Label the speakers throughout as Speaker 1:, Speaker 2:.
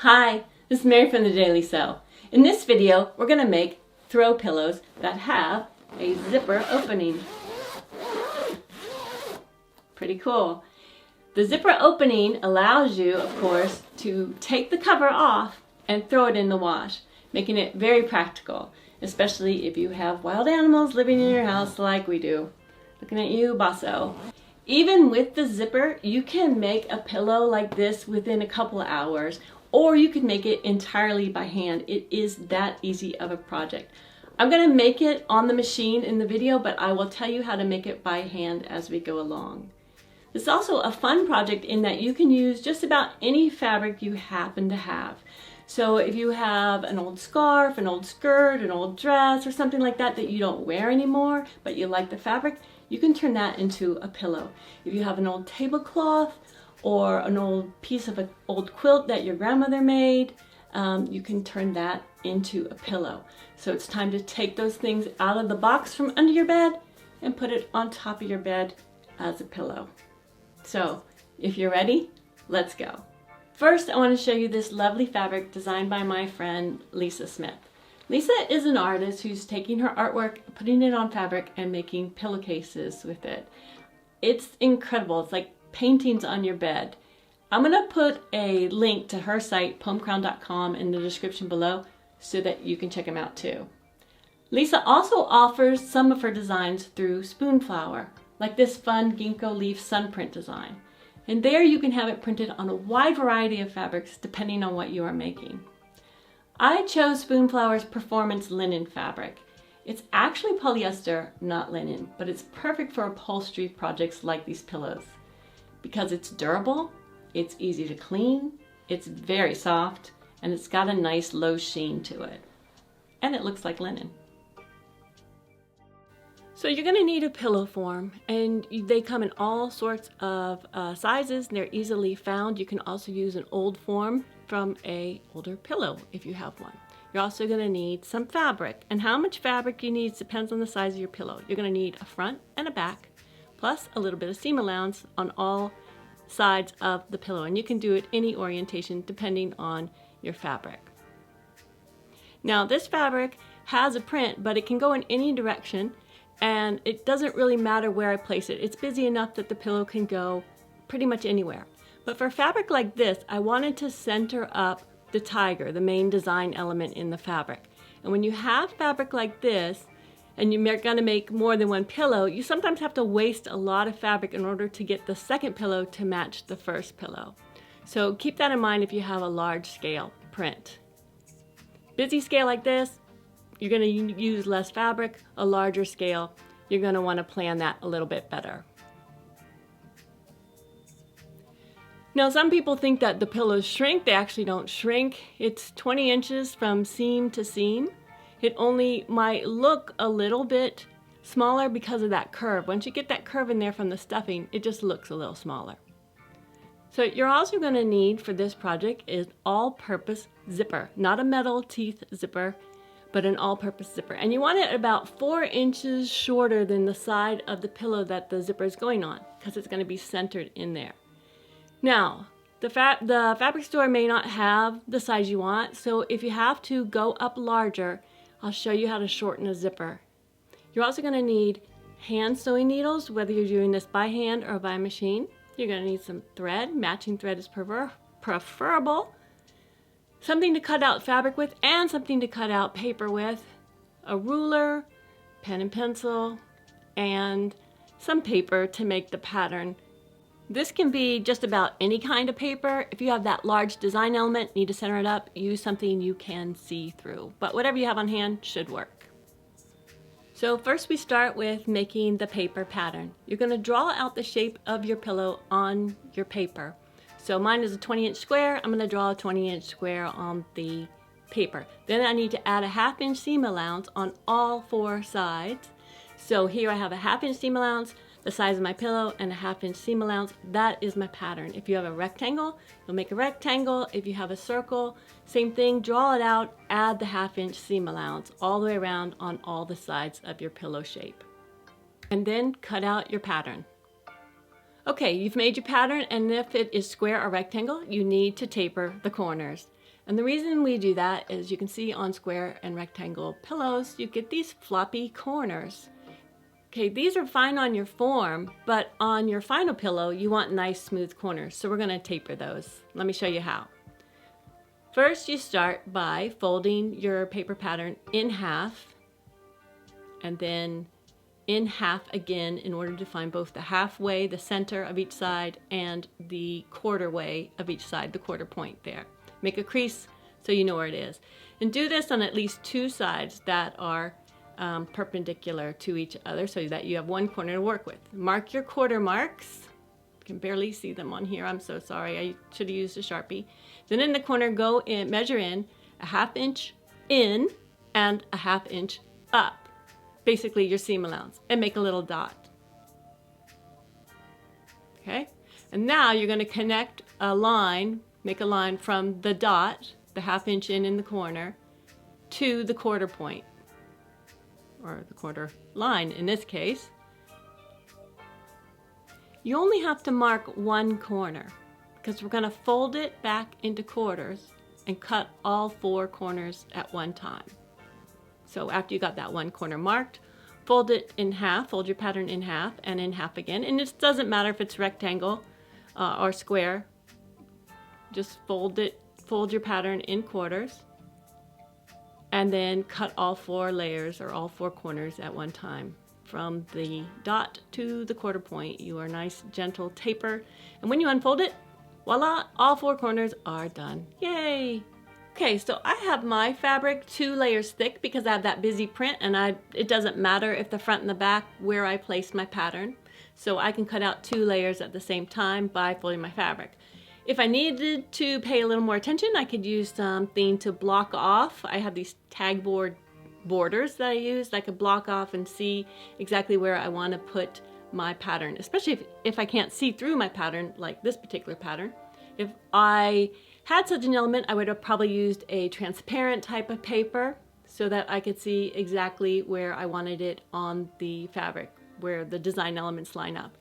Speaker 1: Hi, this is Mary from the Daily Sew. In this video, we're going to make throw pillows that have a zipper opening. Pretty cool. The zipper opening allows you, of course, to take the cover off and throw it in the wash, making it very practical, especially if you have wild animals living in your house like we do. Looking at you, Basso. Even with the zipper, you can make a pillow like this within a couple of hours, or you can make it entirely by hand. It is that easy of a project. I'm going to make it on the machine in the video, but I will tell you how to make it by hand as we go along. It's also a fun project in that you can use just about any fabric you happen to have. So if you have an old scarf, an old skirt, an old dress, or something like that that you don't wear anymore, but you like the fabric, you can turn that into a pillow. If you have an old tablecloth or an old piece of an old quilt that your grandmother made, you can turn that into a pillow. So it's time to take those things out of the box from under your bed and put it on top of your bed as a pillow. So if you're ready, let's go. First, I want to show you this lovely fabric designed by my friend Lisa Smith. Lisa is an artist who's taking her artwork, putting it on fabric, and making pillowcases with it. It's incredible. It's like paintings on your bed. I'm going to put a link to her site, poemcrown.com, in the description below so that you can check them out too. Lisa also offers some of her designs through Spoonflower, like this fun ginkgo leaf sunprint design. And there you can have it printed on a wide variety of fabrics depending on what you are making. I chose Spoonflower's Performance Linen fabric. It's actually polyester, not linen, but it's perfect for upholstery projects like these pillows. Because it's durable, it's easy to clean, it's very soft, and it's got a nice low sheen to it. And it looks like linen. So you're going to need a pillow form, and they come in all sorts of sizes, and they're easily found. You can also use an old form from an older pillow if you have one. You're also going to need some fabric, and how much fabric you need depends on the size of your pillow. You're going to need a front and a back, plus a little bit of seam allowance on all sides of the pillow, and you can do it any orientation depending on your fabric. Now this fabric has a print, but it can go in any direction, and it doesn't really matter where I place it. It's busy enough that the pillow can go pretty much anywhere. But for fabric like this, I wanted to center up the tiger, the main design element in the fabric. And when you have fabric like this, and you're going to make more than one pillow, you sometimes have to waste a lot of fabric in order to get the second pillow to match the first pillow. So keep that in mind if you have a large scale print. Busy scale like this, you're going to use less fabric. A larger scale, you're going to want to plan that a little bit better. Now some people think that the pillows shrink. They actually don't shrink. It's 20 inches from seam to seam. It only might look a little bit smaller because of that curve. Once you get that curve in there from the stuffing, it just looks a little smaller. So you're also going to need for this project is all-purpose zipper, not a metal teeth zipper, but an all-purpose zipper. And you want it about 4 inches shorter than the side of the pillow that the zipper is going on, because it's going to be centered in there. Now, the fabric store may not have the size you want, so if you have to go up larger, I'll show you how to shorten a zipper. You're also going to need hand sewing needles, whether you're doing this by hand or by machine. You're going to need some thread. Matching thread is preferable. Something to cut out fabric with and something to cut out paper with. A ruler, pen and pencil, and some paper to make the pattern. This can be just about any kind of paper. If you have that large design element, need to center it up, use something you can see through. But whatever you have on hand should work. So first we start with making the paper pattern. You're going to draw out the shape of your pillow on your paper. So mine is a 20-inch square. I'm going to draw a 20-inch square on the paper. Then I need to add a 1/2 inch seam allowance on all 4 sides. So here I have a 1/2 inch seam allowance, the size of my pillow, and a 1/2 inch seam allowance. That is my pattern. If you have a rectangle, you'll make a rectangle. If you have a circle, same thing, draw it out, add the 1/2 inch seam allowance all the way around on all the sides of your pillow shape. And then cut out your pattern. Okay, you've made your pattern, and if it is square or rectangle, you need to taper the corners. And the reason we do that is you can see on square and rectangle pillows, you get these floppy corners. Okay, these are fine on your form, but on your final pillow, you want nice smooth corners. So we're gonna taper those. Let me show you how. First, you start by folding your paper pattern in half, and then in half again in order to find both the halfway, the center of each side, and the quarter way of each side, the quarter point there. Make a crease so you know where it is. And do this on at least two sides that are perpendicular to each other so that you have one corner to work with. Mark your quarter marks. You can barely see them on here. I'm so sorry. I should have used a Sharpie. Then in the corner, go in, measure in a 1/2 inch in and a 1/2 inch up. Basically your seam allowance, and make a little dot. Okay, and now you're going to connect a line, make a line from the dot, the 1/2 inch in the corner, to the quarter point, or the quarter line in this case. You only have to mark one corner because we're going to fold it back into quarters and cut all 4 corners at one time. So after you got that one corner marked, fold it in half, fold your pattern in half and in half again. And it doesn't matter if it's rectangle or square. Just fold your pattern in quarters, and then cut all 4 layers or all 4 corners at one time. From the dot to the quarter point, you are nice, gentle taper. And when you unfold it, voila, all 4 corners are done. Yay! Okay, so I have my fabric 2 layers thick because I have that busy print, and it doesn't matter if the front and the back where I place my pattern. So I can cut out 2 layers at the same time by folding my fabric. If I needed to pay a little more attention, I could use something to block off. I have these tag board borders that I use that I could block off and see exactly where I want to put my pattern, especially if I can't see through my pattern, like this particular pattern. If I had such an element, I would have probably used a transparent type of paper so that I could see exactly where I wanted it on the fabric, where the design elements line up.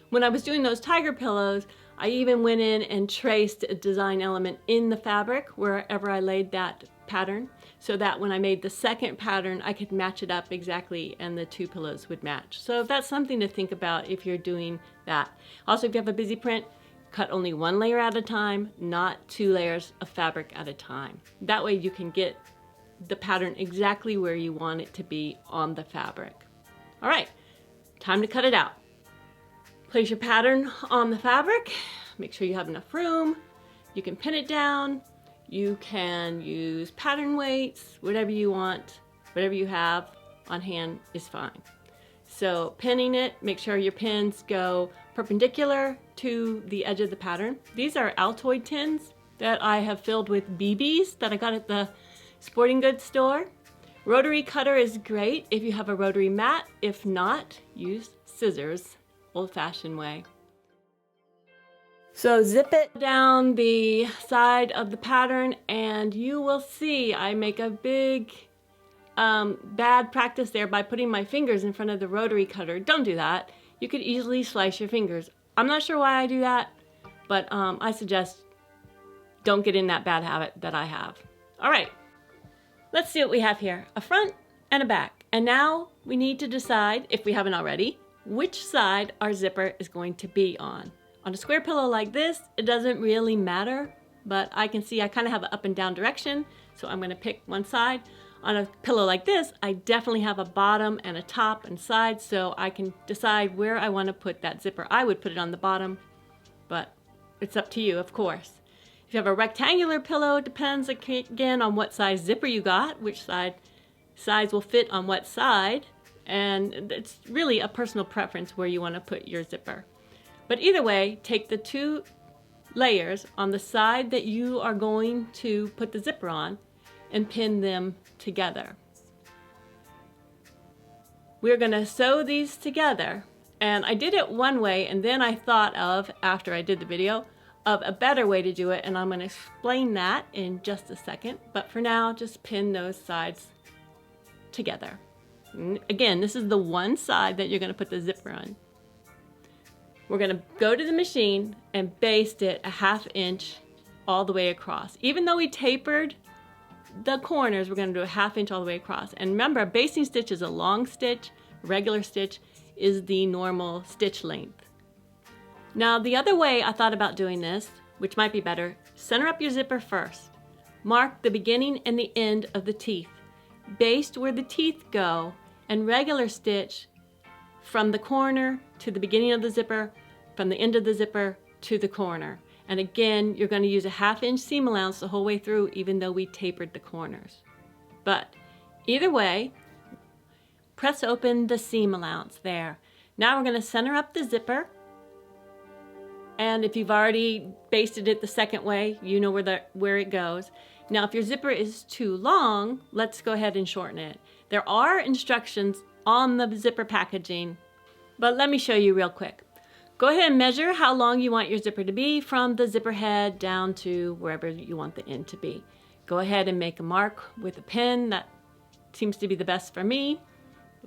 Speaker 1: When I was doing those tiger pillows, I even went in and traced a design element in the fabric wherever I laid that pattern, so that when I made the second pattern, I could match it up exactly and the 2 pillows would match. So that's something to think about if you're doing that. Also, if you have a busy print, cut only 1 layer at a time, not 2 layers of fabric at a time. That way you can get the pattern exactly where you want it to be on the fabric. All right, time to cut it out. Place your pattern on the fabric. Make sure you have enough room. You can pin it down. You can use pattern weights, whatever you want, whatever you have on hand is fine. So pinning it, make sure your pins go perpendicular to the edge of the pattern. These are Altoid tins that I have filled with BBs that I got at the sporting goods store. Rotary cutter is great if you have a rotary mat. If not, use scissors, old-fashioned way. So zip it down the side of the pattern and you will see I make a big bad practice there by putting my fingers in front of the rotary cutter. Don't do that. You could easily slice your fingers. I'm not sure why I do that, but I suggest don't get in that bad habit that I have. All right, let's see what we have here. A front and a back. And now we need to decide, if we haven't already, which side our zipper is going to be on. On a square pillow like this, it doesn't really matter, but I can see I kind of have an up and down direction, so I'm going to pick one side. On a pillow like this, I definitely have a bottom and a top and side, so I can decide where I want to put that zipper. I would put it on the bottom, but it's up to you, of course. If you have a rectangular pillow, it depends again on what size zipper you got, which size will fit on what side, and it's really a personal preference where you want to put your zipper. But either way, take the 2 layers on the side that you are going to put the zipper on and pin them together. We're going to sew these together, and I did it one way, and then I thought of, after I did the video, of a better way to do it, and I'm going to explain that in just a second. But for now, just pin those sides together. And again, this is the one side that you're going to put the zipper on. we're going to go to the machine and baste it a 1/2 inch all the way across. Even though we tapered the corners, we're going to do a 1/2 inch all the way across. And remember, a basting stitch is a long stitch, regular stitch is the normal stitch length. Now the other way I thought about doing this, which might be better, center up your zipper first. Mark the beginning and the end of the teeth. Baste where the teeth go and regular stitch from the corner to the beginning of the zipper, from the end of the zipper to the corner. And again, you're going to use a 1/2 inch seam allowance the whole way through, even though we tapered the corners. But either way, press open the seam allowance there. Now we're going to center up the zipper. And if you've already basted it the second way, you know where it goes. Now, if your zipper is too long, let's go ahead and shorten it. There are instructions on the zipper packaging, but let me show you real quick. Go ahead and measure how long you want your zipper to be from the zipper head down to wherever you want the end to be. Go ahead and make a mark with a pen. That seems to be the best for me.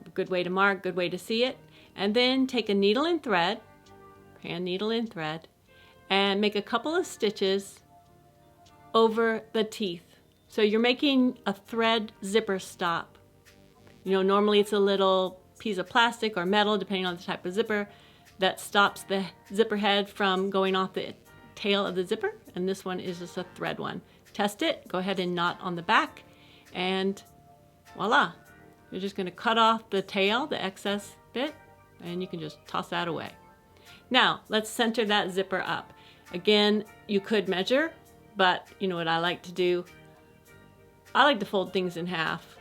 Speaker 1: A good way to mark, good way to see it. And then take a needle and thread, hand needle and thread, and make a couple of stitches over the teeth. So you're making a thread zipper stop. You know, normally it's a little piece of plastic or metal, depending on the type of zipper, that stops the zipper head from going off the tail of the zipper. And this one is just a thread one. Test it, go ahead and knot on the back, and voila. You're just going to cut off the tail, the excess bit, and you can just toss that away. Now, let's center that zipper up. Again, you could measure, but you know what I like to do? I like to fold things in half.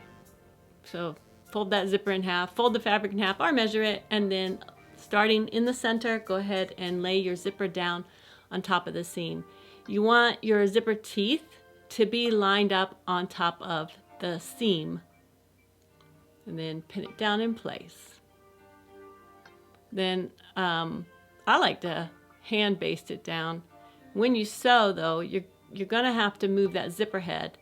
Speaker 1: So fold that zipper in half, fold the fabric in half, or measure it, and then starting in the center, go ahead and lay your zipper down on top of the seam. You want your zipper teeth to be lined up on top of the seam, and then pin it down in place. Then I like to hand baste it down. When you sew though, you're gonna have to move that zipper head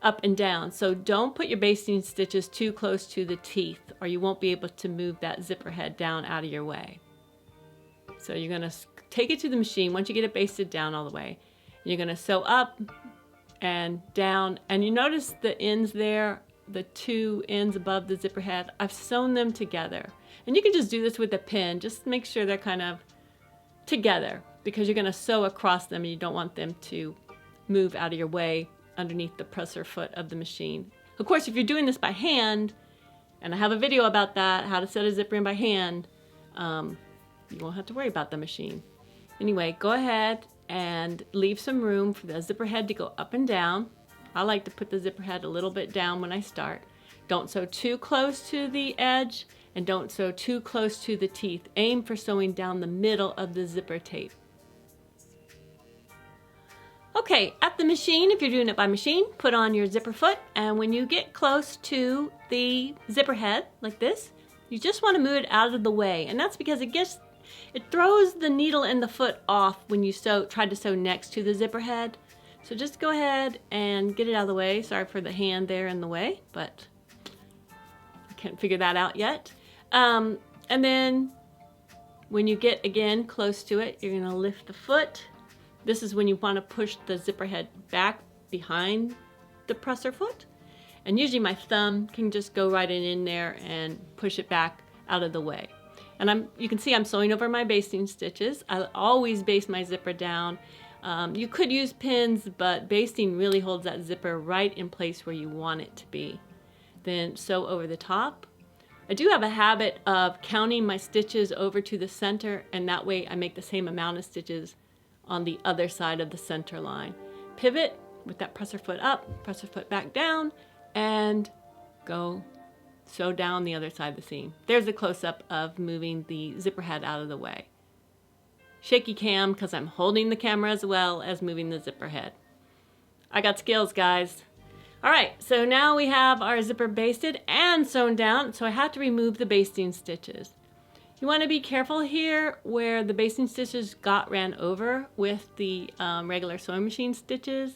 Speaker 1: up and down. So don't put your basting stitches too close to the teeth, or you won't be able to move that zipper head down out of your way. So you're gonna take it to the machine once you get it basted down all the way. You're gonna sew up and down, and you notice the ends there, the two ends above the zipper head, I've sewn them together. And you can just do this with a pin, just make sure they're kind of together, because you're gonna sew across them and you don't want them to move out of your way underneath the presser foot of the machine. Of course, if you're doing this by hand, and I have a video about that, how to set a zipper in by hand, you won't have to worry about the machine. Anyway, go ahead and leave some room for the zipper head to go up and down. I like to put the zipper head a little bit down when I start. Don't sew too close to the edge, and don't sew too close to the teeth. Aim for sewing down the middle of the zipper tape. Okay, at the machine, if you're doing it by machine, put on your zipper foot, and when you get close to the zipper head, like this, you just want to move it out of the way. And that's because it throws the needle and the foot off when you try to sew next to the zipper head. So just go ahead and get it out of the way. Sorry for the hand there in the way, but I can't figure that out yet. And then when you get again close to it, you're gonna lift the foot. This is when you want to push the zipper head back behind the presser foot. And usually my thumb can just go right in there and push it back out of the way. And you can see I'm sewing over my basting stitches. I always baste my zipper down. You could use pins, but basting really holds that zipper right in place where you want it to be. Then sew over the top. I do have a habit of counting my stitches over to the center, and that way I make the same amount of stitches on the other side of the center line. Pivot with that presser foot up, presser foot back down, and go sew down the other side of the seam. There's a close-up of moving the zipper head out of the way. Shaky cam because I'm holding the camera as well as moving the zipper head. I got skills, guys. All right, so now we have our zipper basted and sewn down, so I have to remove the basting stitches. You want to be careful here where the basting stitches ran over with the regular sewing machine stitches,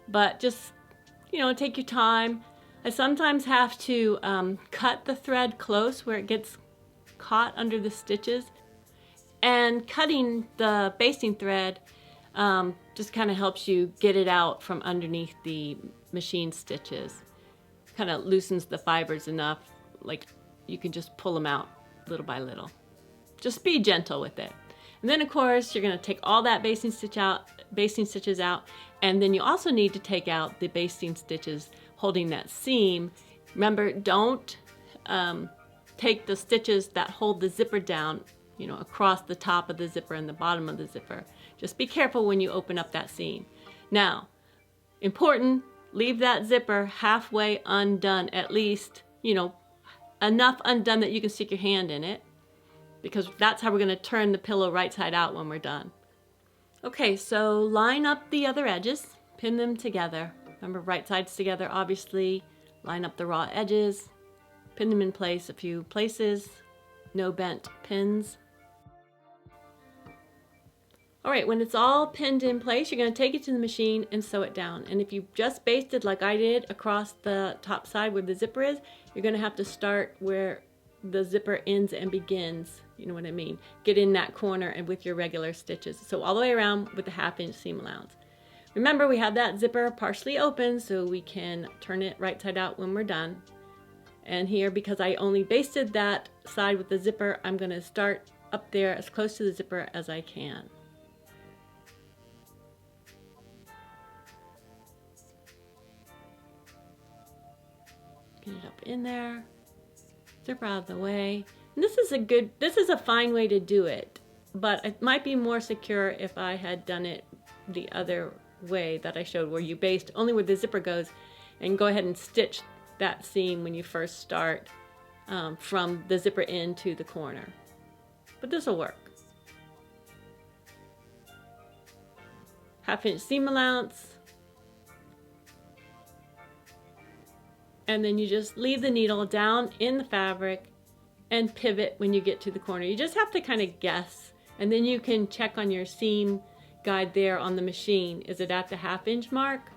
Speaker 1: but just, you know, take your time. I sometimes have to cut the thread close where it gets caught under the stitches, And cutting the basting thread just kind of helps you get it out from underneath the machine stitches. Kind of loosens the fibers enough, like you can just pull them out little by little. Just be gentle with it. And then of course you're going to take all that basting stitches out, and then you also need to take out the basting stitches holding that seam. Remember, don't take the stitches that hold the zipper down, you know, across the top of the zipper and the bottom of the zipper. Just be careful when you open up that seam. Now, important, leave that zipper halfway undone, at least, you know, enough undone that you can stick your hand in it, because that's how we're going to turn the pillow right side out when we're done. Okay, so line up the other edges, pin them together. Remember, right sides together, obviously. Line up the raw edges, pin them in place a few places, no bent pins. All right, when it's all pinned in place, you're going to take it to the machine and sew it down. And if you just basted like I did across the top side where the zipper is, you're going to have to start where the zipper ends and begins. You know what I mean? Get in that corner and with your regular stitches. So all the way around with the 1/2 inch seam allowance. Remember, we have that zipper partially open so we can turn it right side out when we're done. And here, because I only basted that side with the zipper, I'm going to start up there as close to the zipper as I can. Get it up in there, zipper out of the way. And this is a fine way to do it, but it might be more secure if I had done it the other way that I showed, where you baste only where the zipper goes and go ahead and stitch that seam when you first start from the zipper end to the corner. But this will work. 1/2 inch seam allowance. And then you just leave the needle down in the fabric and pivot when you get to the corner. You just have to kind of guess, and then you can check on your seam guide there on the machine. Is it at the 1/2 inch mark?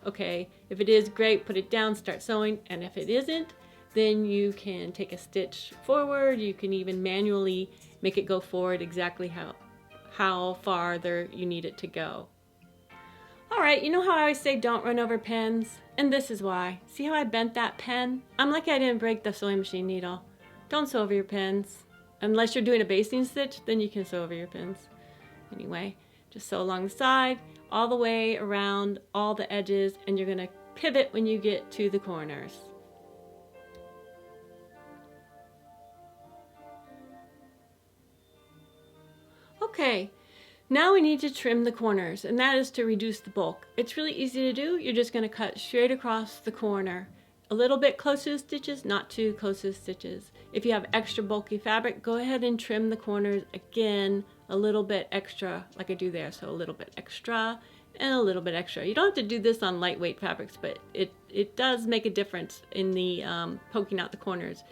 Speaker 1: Okay, if it is, great, put it down, start sewing, and if it isn't, then you can take a stitch forward. You can even manually make it go forward exactly how farther you need it to go. All right, you know how I always say don't run over pens? And this is why. See how I bent that pen? I'm lucky I didn't break the sewing machine needle. Don't sew over your pins. Unless you're doing a basting stitch, then you can sew over your pins. Anyway, just sew along the side, all the way around all the edges, and you're gonna pivot when you get to the corners. Okay. Now we need to trim the corners, and that is to reduce the bulk. It's really easy to do. You're just going to cut straight across the corner. A little bit close to the stitches, not too close to the stitches. If you have extra bulky fabric, go ahead and trim the corners again a little bit extra, like I do there. So a little bit extra and a little bit extra. You don't have to do this on lightweight fabrics, but it does make a difference in the poking out the corners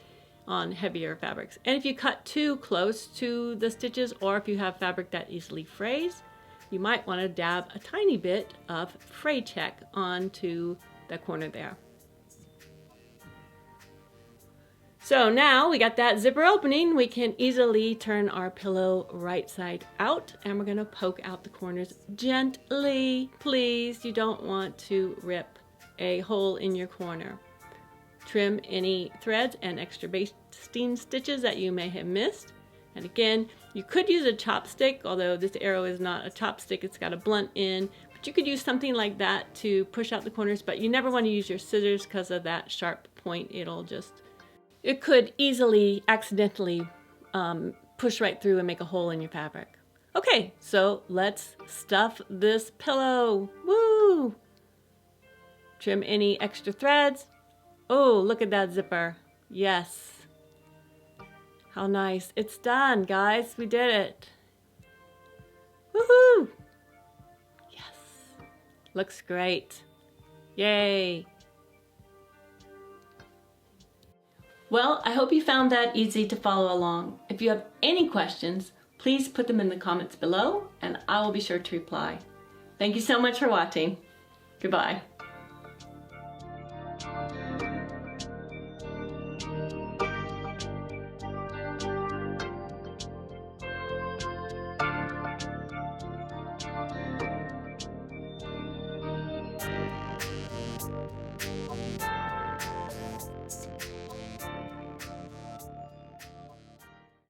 Speaker 1: on heavier fabrics. And if you cut too close to the stitches, or if you have fabric that easily frays, you might want to dab a tiny bit of fray check onto the corner there. So now we got that zipper opening, we can easily turn our pillow right side out, and we're going to poke out the corners gently. Please, you don't want to rip a hole in your corner. Trim any threads and extra basting stitches that you may have missed. And again, you could use a chopstick, although this arrow is not a chopstick, it's got a blunt end. But you could use something like that to push out the corners, but you never want to use your scissors because of that sharp point. It could easily accidentally push right through and make a hole in your fabric. Okay, so let's stuff this pillow. Woo! Trim any extra threads. Oh, look at that zipper. Yes. How nice. It's done, guys. We did it. Woohoo! Yes. Looks great. Yay. Well, I hope you found that easy to follow along. If you have any questions, please put them in the comments below and I will be sure to reply. Thank you so much for watching. Goodbye.